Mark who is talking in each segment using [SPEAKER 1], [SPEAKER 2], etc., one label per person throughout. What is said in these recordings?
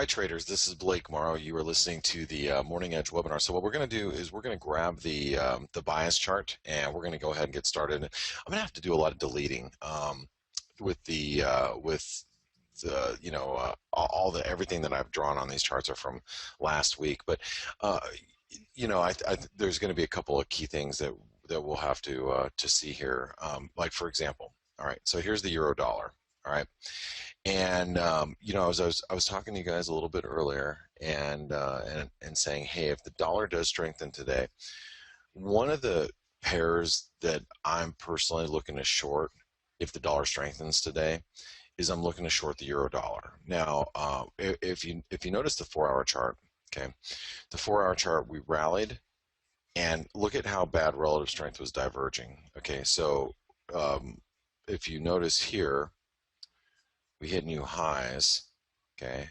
[SPEAKER 1] traders, this is Blake Morrow. You are listening to the Morning Edge webinar. So what we're going to do is we're going to grab the bias chart and we're going to go ahead and get started. I'm going to have to do a lot of deleting with the all the everything that I've drawn on these charts are from last week. But there's going to be a couple of key things that we'll have to see here. Like for example, all right. So here's the euro dollar. All right. And I was talking to you guys a little bit earlier, and saying, hey, if the dollar does strengthen today, one of the pairs that I'm personally looking to short, if the dollar strengthens today, is I'm looking to short the euro dollar. Now, if you notice the 4-hour chart, okay, the 4-hour chart, we rallied, and look at how bad relative strength was diverging. Okay, so if you notice here, we hit new highs. Okay,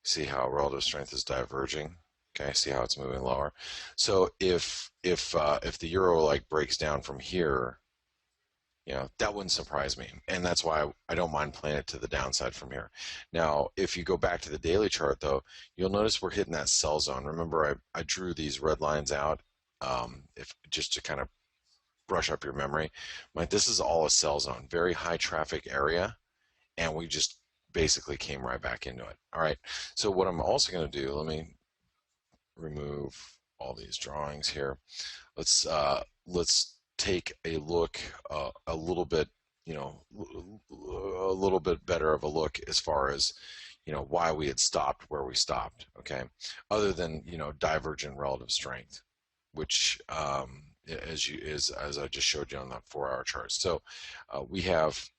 [SPEAKER 1] see how relative strength is diverging. Okay, see how it's moving lower. So if the euro like breaks down from here, that wouldn't surprise me, and that's why I don't mind playing it to the downside from here. Now, if you go back to the daily chart, though, you'll notice we're hitting that sell zone. Remember, I drew these red lines out, just to kind of brush up your memory. This is all a sell zone, very high traffic area. And we just basically came right back into it. All right. So what I'm also going to do, let me remove all these drawings here. Let's take a look a little bit, a little bit better of a look as far as why we had stopped where we stopped. Okay. Other than divergent relative strength, which as I just showed you on that 4-hour chart. So we have.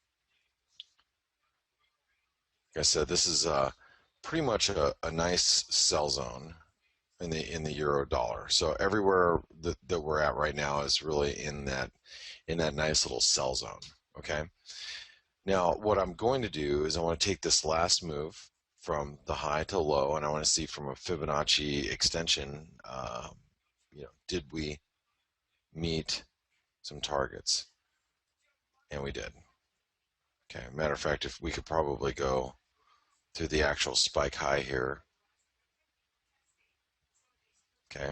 [SPEAKER 1] Like I said, this is pretty much a nice sell zone in the euro dollar. So everywhere that we're at right now is really in that nice little sell zone. Okay. Now, what I'm going to do is I want to take this last move from the high to low, and I want to see from a Fibonacci extension, did we meet some targets? And we did. Okay. Matter of fact, if we could probably go through the actual spike high here, okay,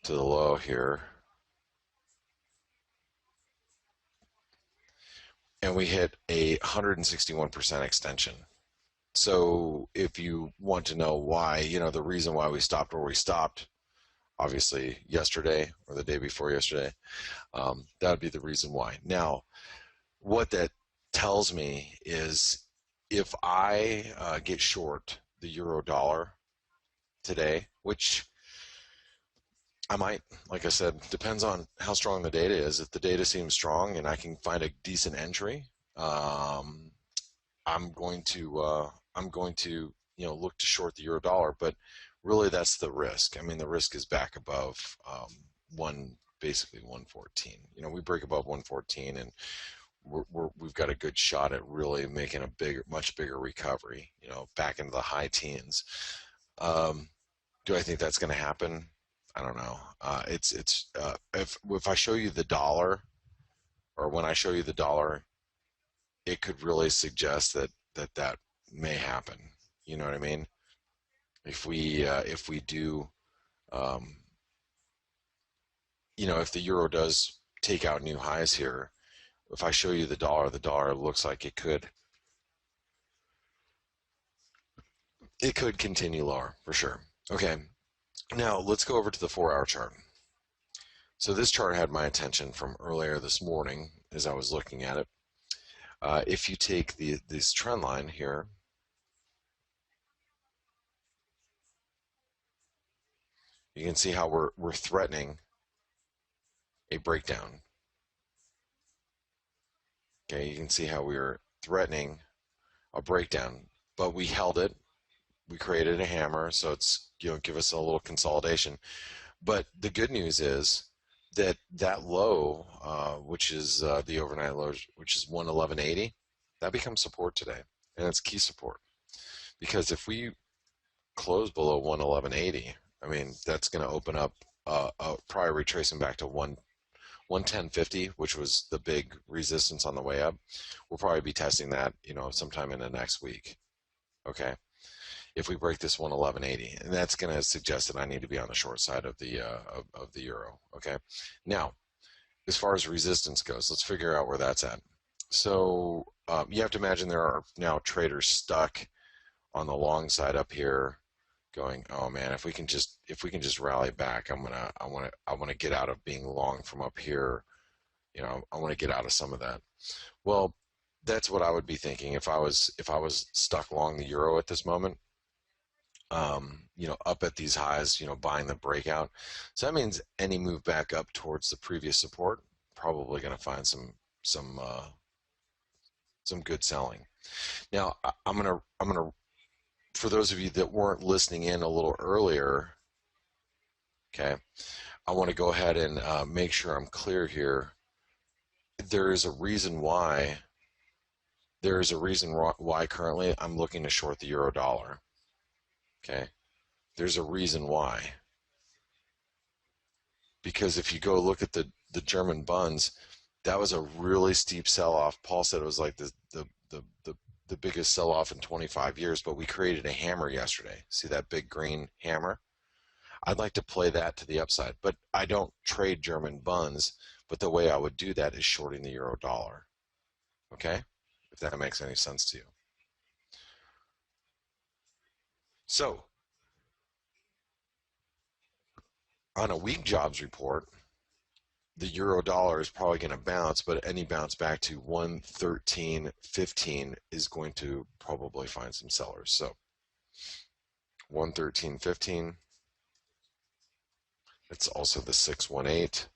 [SPEAKER 1] to the low here, and we hit a 161% extension. So if you want to know why, the reason why we stopped where we stopped, obviously yesterday or the day before yesterday, that would be the reason why. Now, what that tells me is if I get short the euro dollar today, which I might, like I said, depends on how strong the data is. If the data seems strong and I can find a decent entry, I'm going to look to short the euro dollar. But really, that's the risk. I mean, the risk is back above basically 114. We break above 114 and we've got a good shot at really making a much bigger recovery, back into the high teens. Do I think that's going to happen? I don't know. If I show you the dollar, or when I show you the dollar, it could really suggest that may happen. You know what I mean? If we do, if the euro does take out new highs here, if I show you the dollar looks like it could continue lower for sure. Okay, now let's go over to the 4-hour chart. So this chart had my attention from earlier this morning as I was looking at it. If you take this trend line here, you can see how we're threatening a breakdown. Okay, you can see how we were threatening a breakdown, but we held it. We created a hammer, so it's give us a little consolidation. But the good news is that low, which is the overnight low, which is 111.80, that becomes support today, and it's key support, because if we close below 111.80, I mean that's going to open up probably retracing back to 110.50, which was the big resistance on the way up. We'll probably be testing that, sometime in the next week. Okay. if we break this 111.80, and that's going to suggest that I need to be on the short side of the of the euro. Okay, now as far as resistance goes, let's figure out where that's at. So you have to imagine there are now traders stuck on the long side up here, going, oh man, if we can just rally back, I want to get out of being long from up here. You know, I want to get out of some of that. Well, that's what I would be thinking if I was stuck long the euro at this moment. You know, up at these highs, you know, buying the breakout. So that means any move back up towards the previous support, probably going to find some good selling. Now, I'm gonna for those of you that weren't listening in a little earlier, okay, I want to go ahead and make sure I'm clear here. There is a reason why. There is a reason why currently I'm looking to short the euro dollar. Okay, there's a reason why. Because if you go look at the German bunds, that was a really steep sell-off. Paul said it was like the biggest sell-off in 25 years, but we created a hammer yesterday. See that big green hammer? I'd like to play that to the upside, but I don't trade German bunds, but the way I would do that is shorting the euro dollar. Okay? If that makes any sense to you. So, on a weak jobs report, the euro dollar is probably going to bounce, but any bounce back to 113.15 is going to probably find some sellers. So 113.15, it's also the 618.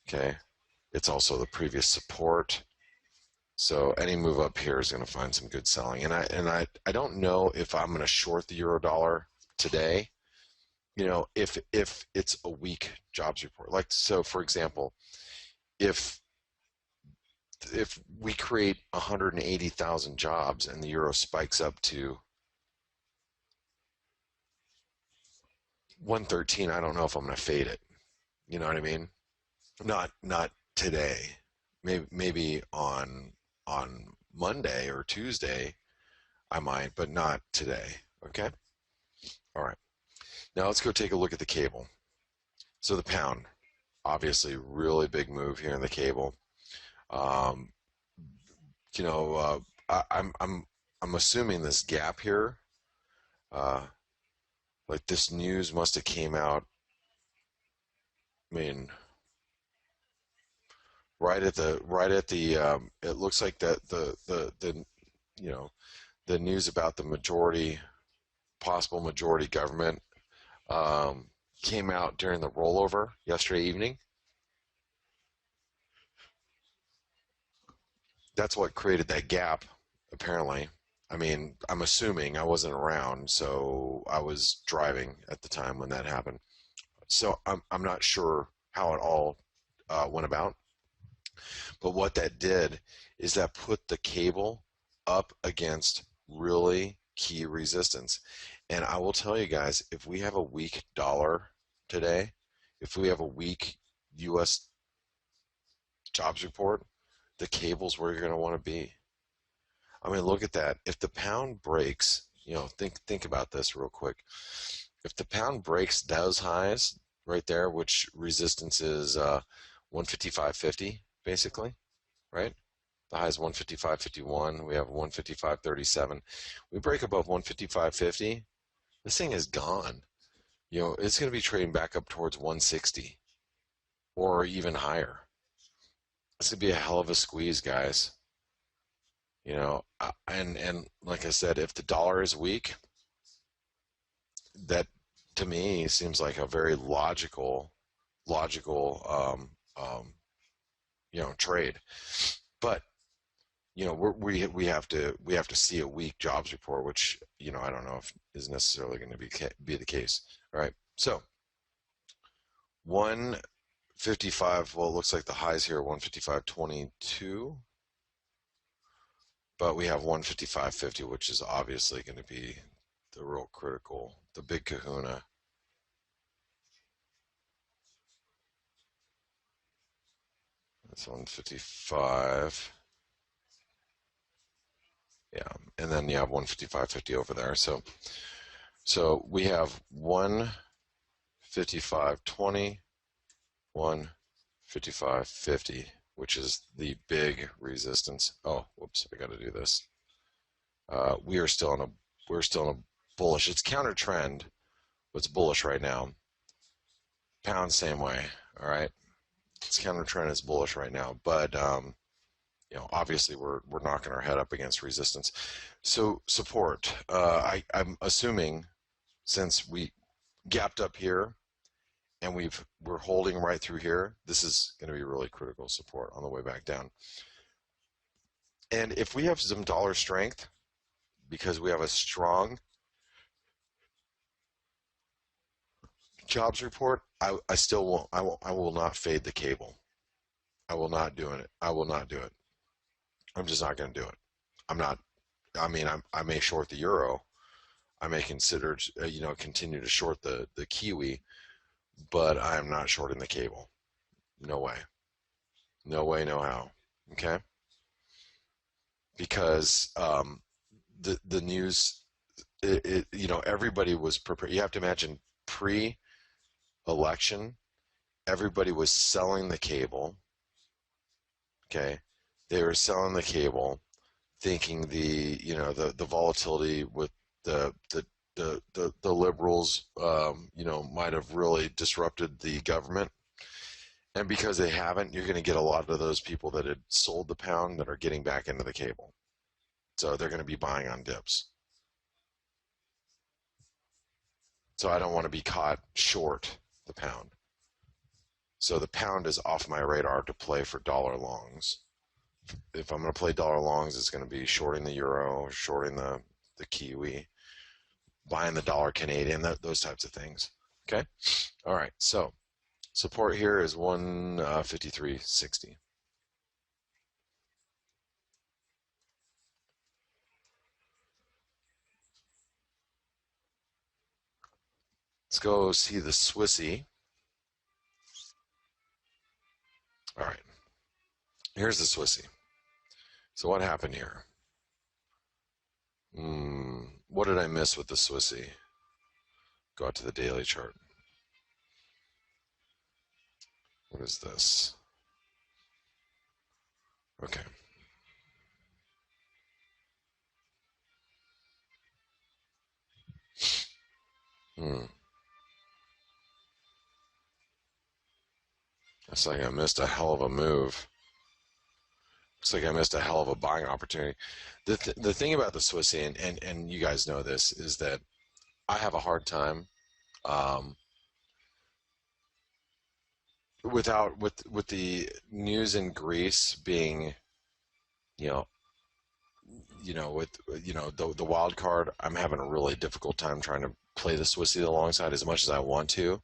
[SPEAKER 1] Okay, it's also the previous support. So any move up here is going to find some good selling. And I don't know if I'm going to short the euro dollar today. You know, if it's a weak jobs report, like, so for example, if we create 180,000 jobs and the euro spikes up to 113, I don't know if I'm going to fade it. You know what I mean? Not today. Maybe on Monday or Tuesday I might, but not today. Okay? All right. Now let's go take a look at the cable. So the pound, obviously really big move here in the cable. Um, you know, I'm assuming this gap here, uh, like this news must have came out. I mean, it looks like that the you know the news about the majority, possible majority government, um, came out during the rollover yesterday evening. That's what created that gap, apparently. I mean, I'm assuming I wasn't around, so I was driving at the time when that happened. So I'm not sure how it all went about. But what that did is that put the cable up against really key resistance. And I will tell you guys, if we have a weak dollar today, if we have a weak U.S. jobs report, the cable's where you're going to want to be. I mean, look at that. If the pound breaks, you know, think about this real quick. If the pound breaks those highs right there, which resistance is 155.50, basically, right? The high is 155.51. We have 155.37. We break above 155.50. This thing is gone. You know, it's going to be trading back up towards 160 or even higher. It's going to be a hell of a squeeze, guys. You know, and like I said, if the dollar is weak, that to me seems like a very logical you know, trade. But you know, we have to see a weak jobs report, which, you know, I don't know if is necessarily going to be the case. All right, so 155. Well, it looks like the highs here are 155.22, but we have 155.50, which is obviously going to be the real critical, the big kahuna. That's 155. Yeah, and then you have 155.50 over there. So we have 155.20, 155.50, which is the big resistance. Oh, whoops, I got to do this. We're still in a bullish. It's counter trend. What's bullish right now? Pound same way. All right, it's counter trend is bullish right now, but obviously we're knocking our head up against resistance. So support. I'm assuming since we gapped up here and we're holding right through here, this is going to be really critical support on the way back down. And if we have some dollar strength, because we have a strong jobs report, I still won't. I will not fade the cable. I will not do it. I will not do it. I'm just not going to do it. I'm not. I mean, I may short the euro. I may consider, continue to short the Kiwi, but I am not shorting the cable. No way. No way, no how. Okay. Because the news, everybody was prepared. You have to imagine pre-election, everybody was selling the cable. Okay, they were selling the cable, thinking the volatility with the liberals, might have really disrupted the government. And because they haven't, you're going to get a lot of those people that had sold the pound that are getting back into the cable. So they're going to be buying on dips. So I don't want to be caught short the pound. So the pound is off my radar to play for dollar longs. If I'm going to play dollar longs, it's going to be shorting the euro, shorting the Kiwi, buying the dollar Canadian, those types of things. Okay? All right. So support here is 153.60. Let's go see the Swissy. All right. Here's the Swissy. So what happened here? What did I miss with the Swissy? Go out to the daily chart. What is this? Okay. Looks like I missed a hell of a move. Looks like I missed a hell of a buying opportunity. The thing about the Swissy, and you guys know this, is that I have a hard time with the news in Greece being, with the wild card. I'm having a really difficult time trying to play the Swissy alongside as much as I want to.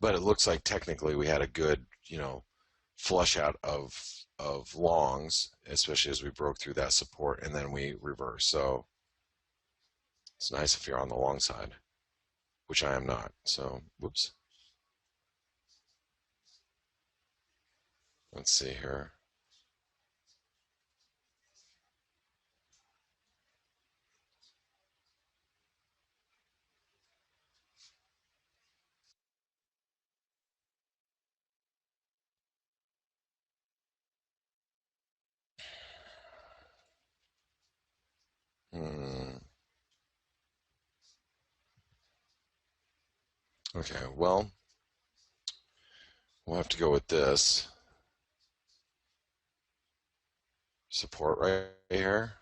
[SPEAKER 1] But it looks like technically we had a good, flush out of longs, especially as we broke through that support and then we reversed. So it's nice if you're on the long side, which I am not. So, whoops. Let's see here. Okay, well, we'll have to go with this. Support right here.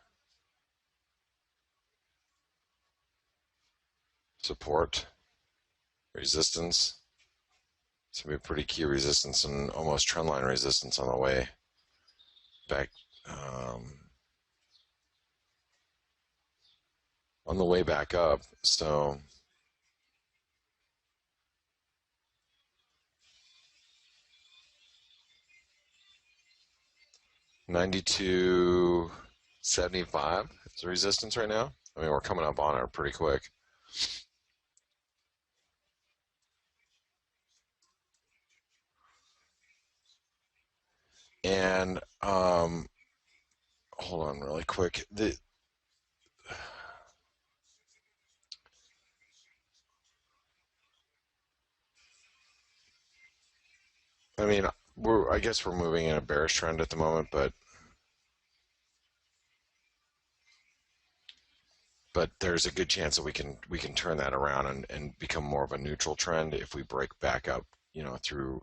[SPEAKER 1] Support. Resistance. It's going to be pretty key resistance and almost trendline resistance on the way back. On the way back up. So 92.75 is the resistance right now. I mean, we're coming up on it pretty quick. And hold hold on really quick. I mean, I guess we're moving in a bearish trend at the moment, but there's a good chance that we can turn that around and become more of a neutral trend if we break back up, through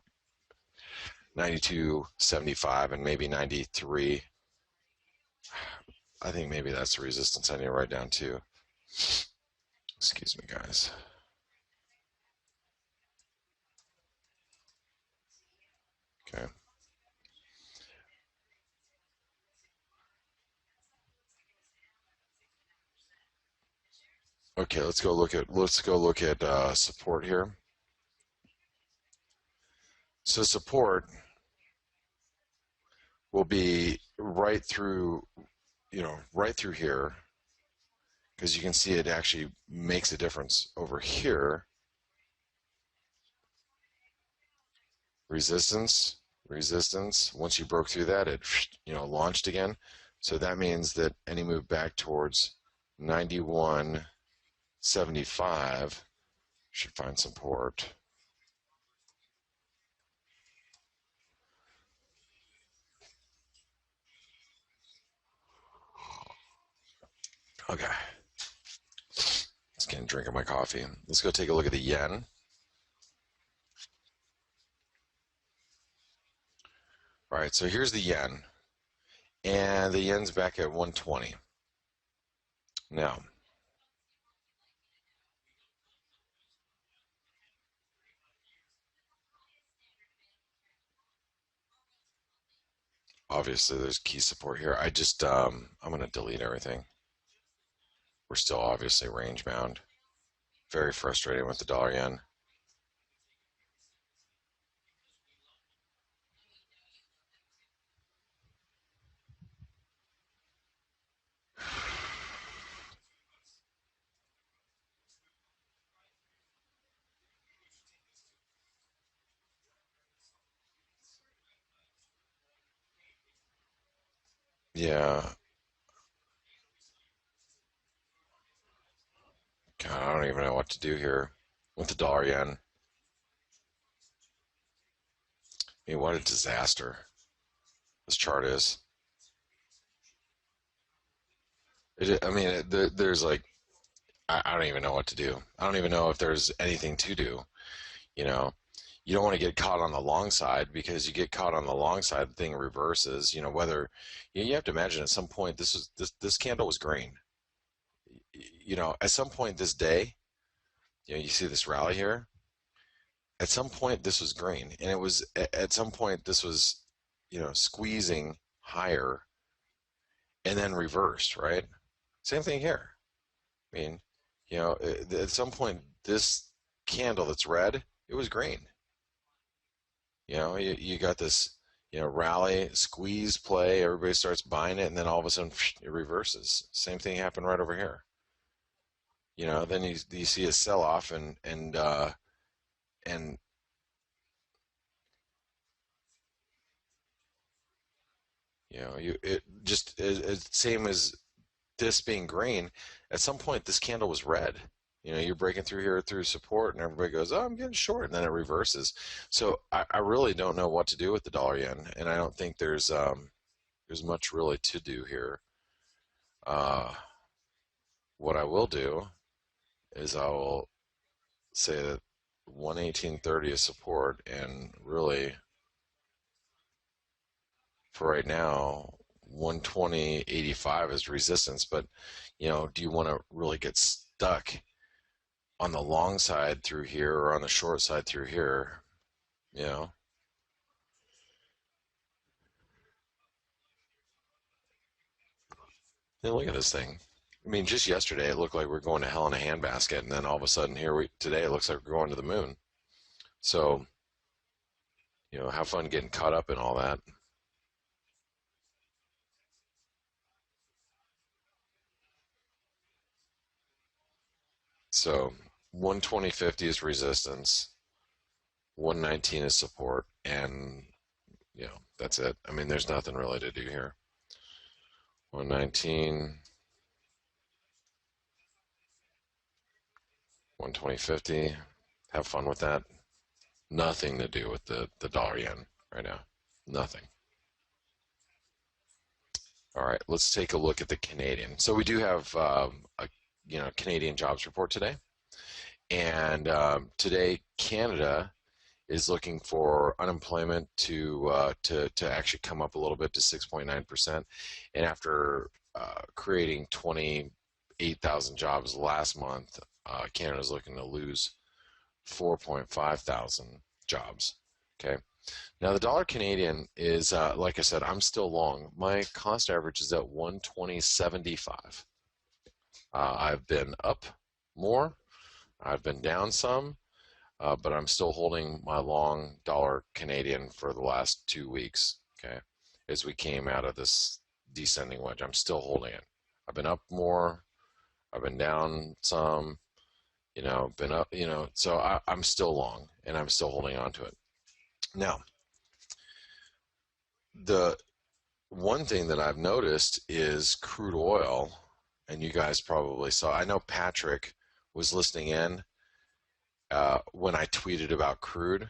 [SPEAKER 1] 92.75 and maybe 93. I think maybe that's the resistance I need to write down too. Excuse me, guys. Okay. Okay, let's go look at support here. So support will be right through, right through here, because you can see it actually makes a difference over here. Resistance. Once you broke through that, it launched again. So that means that any move back towards 91.75 should find support. Okay. Let's get a drink of my coffee. Let's go take a look at the yen. All right, so here's the yen. And the yen's back at 120. Now, obviously there's key support here. I'm going to delete everything. We're still obviously range bound. Very frustrating with the dollar yen. Yeah. God, I don't even know what to do here with the dollar yen. I mean, what a disaster this chart is. There's like, I don't even know what to do. I don't even know if there's anything to do. You know, you don't want to get caught on the long side, because you get caught on the long side, the thing reverses. You have to imagine at some point this candle was green. At some point this day, you see this rally here. At some point this was green, and it was at some point this was, squeezing higher, and then reversed, right? Same thing here. I mean, at some point this candle that's red, it was green. You got this, rally, squeeze play, everybody starts buying it, and then all of a sudden it reverses. Same thing happened right over here. Then you see a sell-off, and same as this being green. At some point this candle was red. You're breaking through here through support, and everybody goes, oh, I'm getting short, and then it reverses. So I really don't know what to do with the dollar yen, and I don't think there's much really to do here. What I will do is I will say that 118.30 is support, and really for right now 120.85 is resistance. But do you want to really get stuck on the long side through here or on the short side through here? Hey, look at this thing. I mean, just yesterday it looked like we're going to hell in a handbasket, and then all of a sudden today it looks like we're going to the moon. So, have fun getting caught up in all that. So 120.50 is resistance, 119 is support, and that's it. I mean, there's nothing really to do here. 119, 120.50. Have fun with that. Nothing to do with the dollar yen right now. Nothing. All right, let's take a look at the Canadian. So we do have a Canadian jobs report today, and today Canada is looking for unemployment to actually come up a little bit to 6.9%, and after creating 28,000 jobs last month, Canada is looking to lose 4.5 thousand jobs. Okay. Now the dollar Canadian is, like I said, I'm still long. My cost average is at 120.75. I've been up more. I've been down some, but I'm still holding my long dollar Canadian for the last 2 weeks. Okay, as we came out of this descending wedge, I'm still holding it. I've been up more. I've been down some. Been up. So I'm still long, and I'm still holding on to it. Now, the one thing that I've noticed is crude oil, and you guys probably saw. I know Patrick was listening in when I tweeted about crude.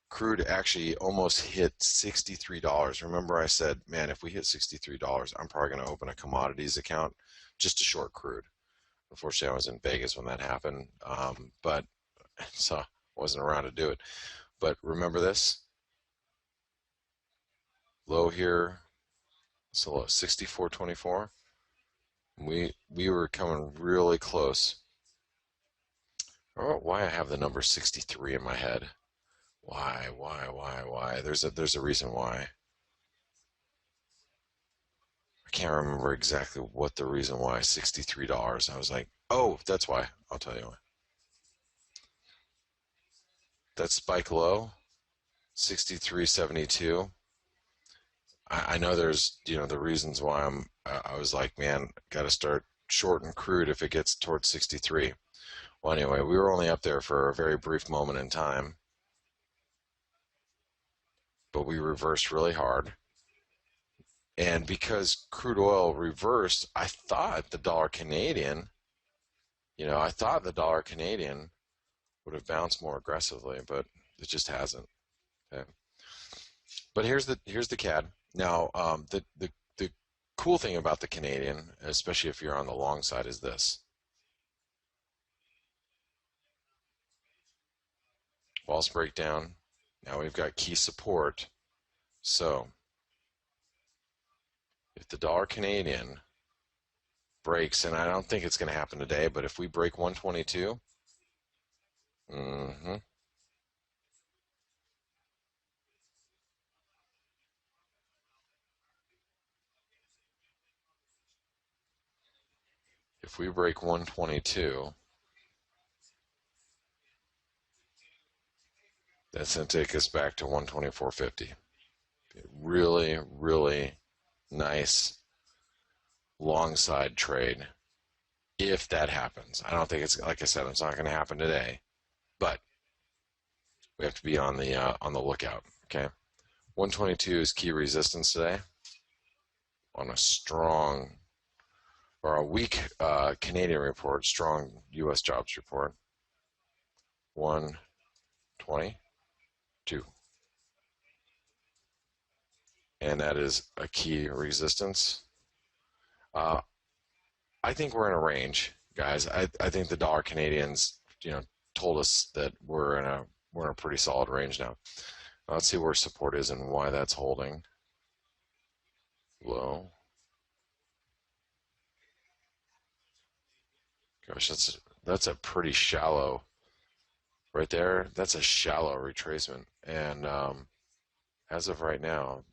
[SPEAKER 1] Crude actually almost hit $63. Remember I said, man, if we hit $63, I'm probably going to open a commodities account just to short crude. Unfortunately, I was in Vegas when that happened, but so I wasn't around to do it. But remember this? Low here, so low, 64.24. We were coming really close. I don't know why I have the number 63 in my head. Why? There's a reason why. I can't remember exactly what the reason why. $63. I was like, oh, that's why. I'll tell you why. That spike low, 63.72. I know there's the reasons why I was like, man, got to start shorting crude if it gets towards 63. Well, anyway, we were only up there for a very brief moment in time, but we reversed really hard. And because crude oil reversed, I thought the dollar Canadian, would have bounced more aggressively, but it just hasn't. Okay. But here's the CAD. Now, the cool thing about the Canadian, especially if you're on the long side, is this. False breakdown. Now we've got key support. So if the dollar Canadian breaks, and I don't think it's going to happen today, but if we break 122, if we break 122, that's going to take us back to 124.50. Really, really nice long side trade if that happens. I don't think it's, like I said, it's not going to happen today, but we have to be on the lookout. Okay, 122 is key resistance today on a strong or a weak Canadian report, strong U.S. jobs report. 122. And that is a key resistance. I think we're in a range, guys. I think the dollar Canadians, told us that we're in a pretty solid range now. Let's see where support is and why that's holding. Low. Gosh, that's a pretty shallow right there. That's a shallow retracement, and as of right now,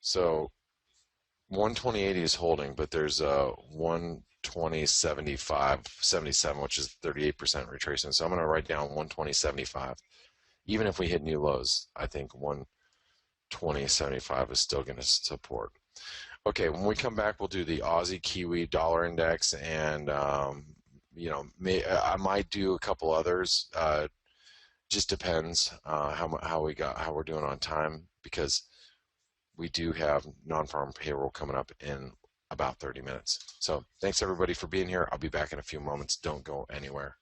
[SPEAKER 1] so 120.80 is holding, but there's a 120.77, which is 38% retracement. So I'm going to write down 120.75. Even if we hit new lows, I think 120.75 is still going to support. Okay, when we come back, we'll do the Aussie Kiwi dollar index, and I might do a couple others. Just depends how we're doing on time, because we do have non-farm payroll coming up in about 30 minutes. So thanks everybody for being here. I'll be back in a few moments. Don't go anywhere.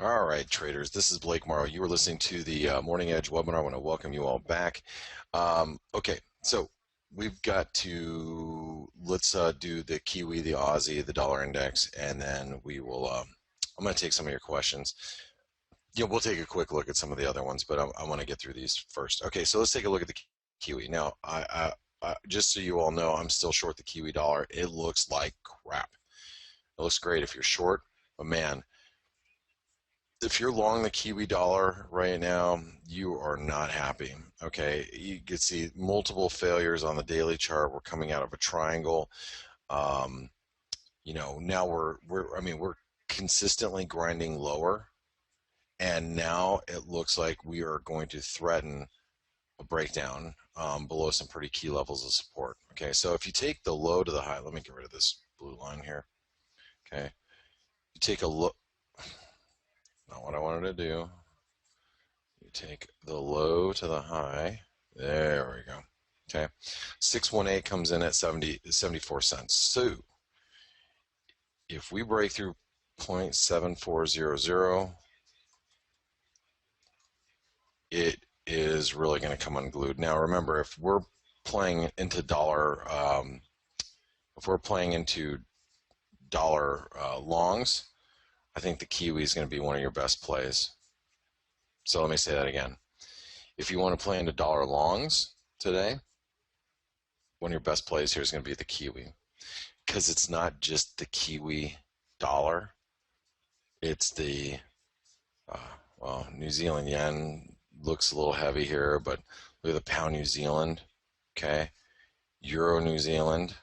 [SPEAKER 1] All right, traders, this is Blake Morrow. You are listening to the Morning Edge webinar. I want to welcome you all back. Okay, so we've got to, let's do the Kiwi, the Aussie, the dollar index, and then we will, I'm going to take some of your questions. We'll take a quick look at some of the other ones, but I want to get through these first. Okay, so let's take a look at the Kiwi. Now, just so you all know, I'm still short the Kiwi dollar. It looks like crap. It looks great if you're short, but man, if you're long the Kiwi dollar right now, you are not happy. Okay, you can see multiple failures on the daily chart. We're coming out of a triangle. Now we're consistently grinding lower, and now it looks like we are going to threaten a breakdown below some pretty key levels of support. Okay, so if you take the low to the high, let me get rid of this blue line here. Okay, you take a look. Not what I wanted to do. You take the low to the high. There we go. Okay. 618 comes in at 74 cents. So if we break through 0.7400, it is really going to come unglued. Now remember, if we're playing into dollar, longs, I think the Kiwi is going to be one of your best plays. So let me say that again. If you want to play into dollar longs today, one of your best plays here is going to be the Kiwi, because it's not just the Kiwi dollar. It's the, New Zealand yen looks a little heavy here, but look at the pound New Zealand, okay? Euro New Zealand,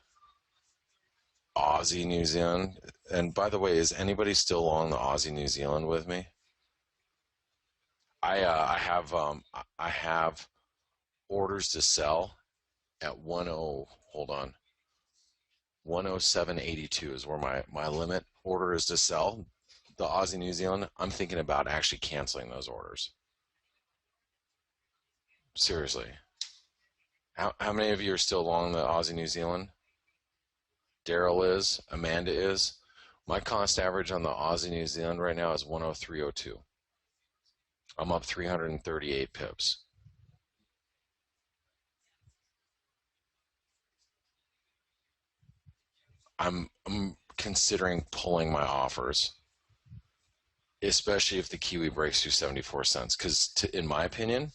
[SPEAKER 1] Aussie New Zealand. And by the way, is anybody still on the Aussie New Zealand with me? I have orders to sell at 107.82 is where my limit order is to sell the Aussie New Zealand. I'm thinking about actually canceling those orders. Seriously. How many of you are still long the Aussie New Zealand? Daryl is, Amanda is. My cost average on the Aussie New Zealand right now is 103.02. I'm up 338 pips. I'm considering pulling my offers, especially if the Kiwi breaks through 74 cents, because in my opinion,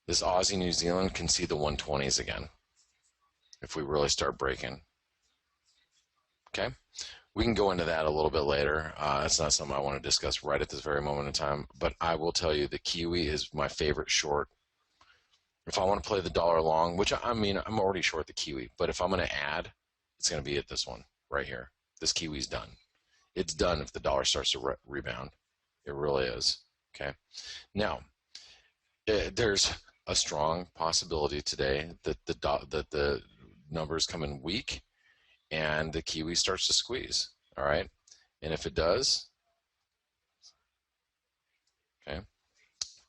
[SPEAKER 1] this Aussie New Zealand can see the 120s again if we really start breaking. Okay, we can go into that a little bit later. That's not something I want to discuss right at this very moment in time, but I will tell you the Kiwi is my favorite short. If I want to play the dollar long, which I'm already short the Kiwi, but if I'm going to add, it's going to be at this one right here. This Kiwi's done. It's done if the dollar starts to rebound. It really is. Okay. Now, there's a strong possibility today that the numbers come in weak and the Kiwi starts to squeeze. All right. And if it does, okay,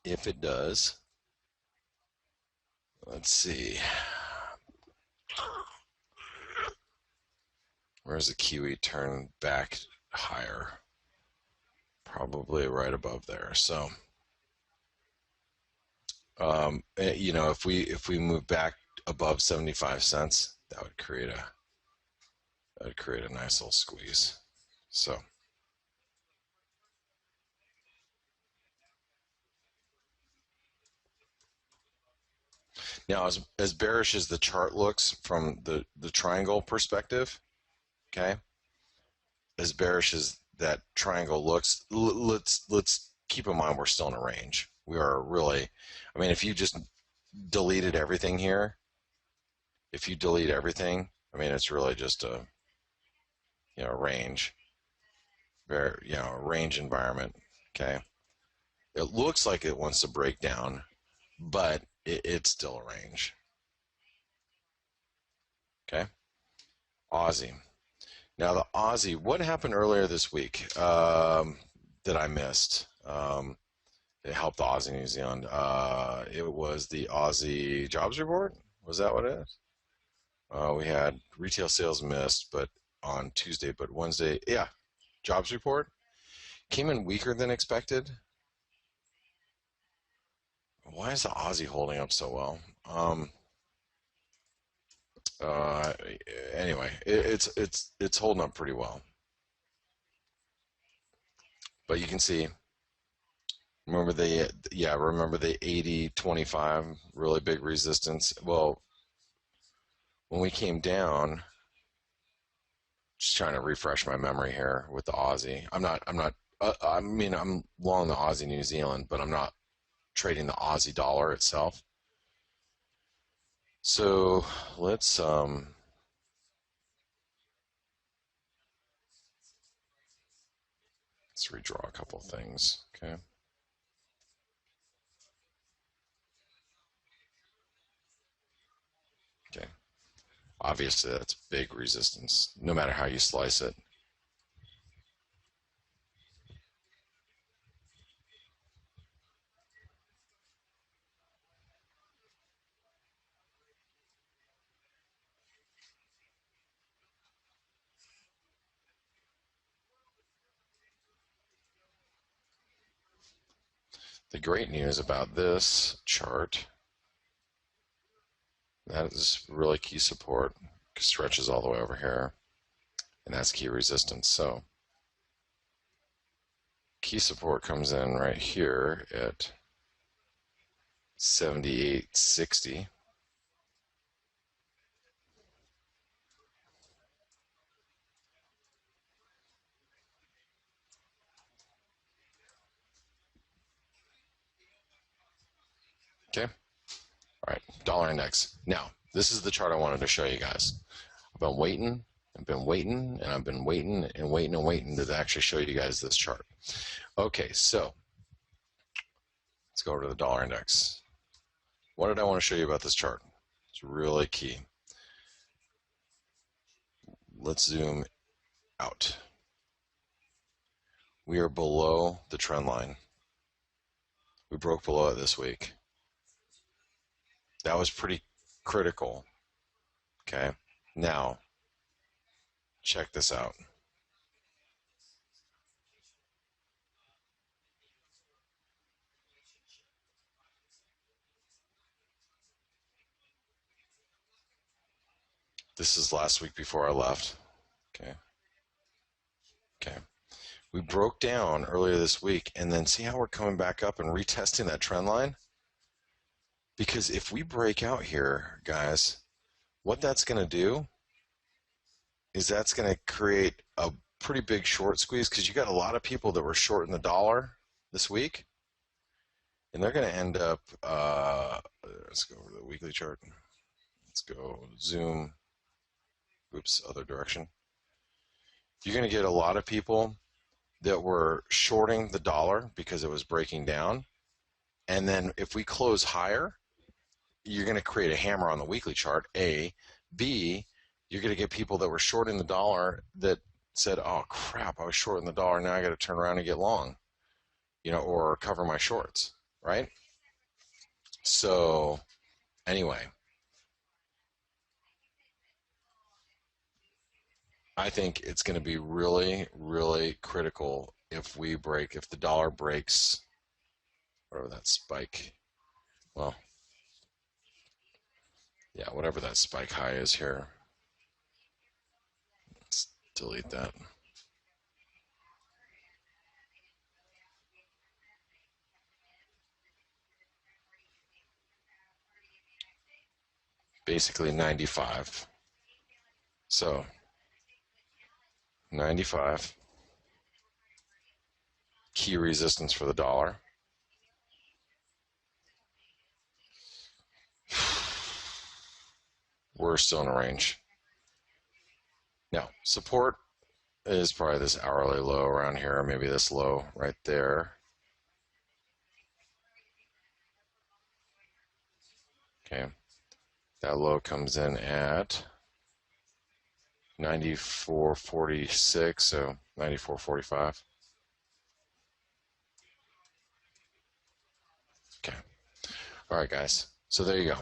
[SPEAKER 1] if it does, let's see. Where's the Kiwi turn back higher? Probably right above there. So, if we move back above 75 cents, that would create a nice little squeeze. So, now as bearish as the chart looks from the triangle perspective, okay, as bearish as that triangle looks, let's keep in mind we're still in a range. We are really, if you just deleted everything here, it's really just a range, a range environment. Okay, it looks like it wants to break down, but it's still a range. Okay, Aussie. Now the Aussie, what happened earlier this week that I missed? It helped the Aussie New Zealand. It was the Aussie jobs report. Was that what it is? We had retail sales missed, but on Tuesday, but Wednesday, yeah, jobs report came in weaker than expected. Why is the Aussie holding up so well? Uh, anyway, it's holding up pretty well. But you can see, remember the 80-25 really big resistance. Well, when we came down, just trying to refresh my memory here with the Aussie. I'm not. I mean, I'm long the Aussie New Zealand, but I'm not trading the Aussie dollar itself. So let's redraw a couple things. Okay. Okay. Obviously, that's big resistance, no matter how you slice it. The great news about this chart, that is really key support, stretches all the way over here, and that's key resistance. So key support comes in right here at 78.60. Okay. All right, dollar index. Now, this is the chart I wanted to show you guys. I've been waiting, and I've been waiting and waiting to actually show you guys this chart. Okay, so let's go over to the dollar index. What did I want to show you about this chart? It's really key. Let's zoom out. We are below the trend line. We broke below it this week. That was pretty critical. Okay, now check this out. This is last week before I left. Okay. Okay. We broke down earlier this week, and then see how we're coming back up and retesting that trend line? Because if we break out here, guys, what that's going to do is that's going to create a pretty big short squeeze, because you got a lot of people that were shorting the dollar this week, and they're going to end up, let's go over to the weekly chart. Let's go zoom. Oops, other direction. You're going to get a lot of people that were shorting the dollar because it was breaking down. And then if we close higher, you're going to create a hammer on the weekly chart, A. B, you're going to get people that were shorting the dollar that said, oh, crap, I was shorting the dollar. Now I got to turn around and get long, or cover my shorts, right? So anyway, I think it's going to be really, really critical if the dollar breaks, whatever that spike, well, yeah, whatever that spike high is here. Let's delete that. Basically 95. So 95, key resistance for the dollar. We're still in a range. Now, support is probably this hourly low around here, maybe this low right there. Okay, that low comes in at 94.46, so 94.45. Okay. All right, guys. So there you go.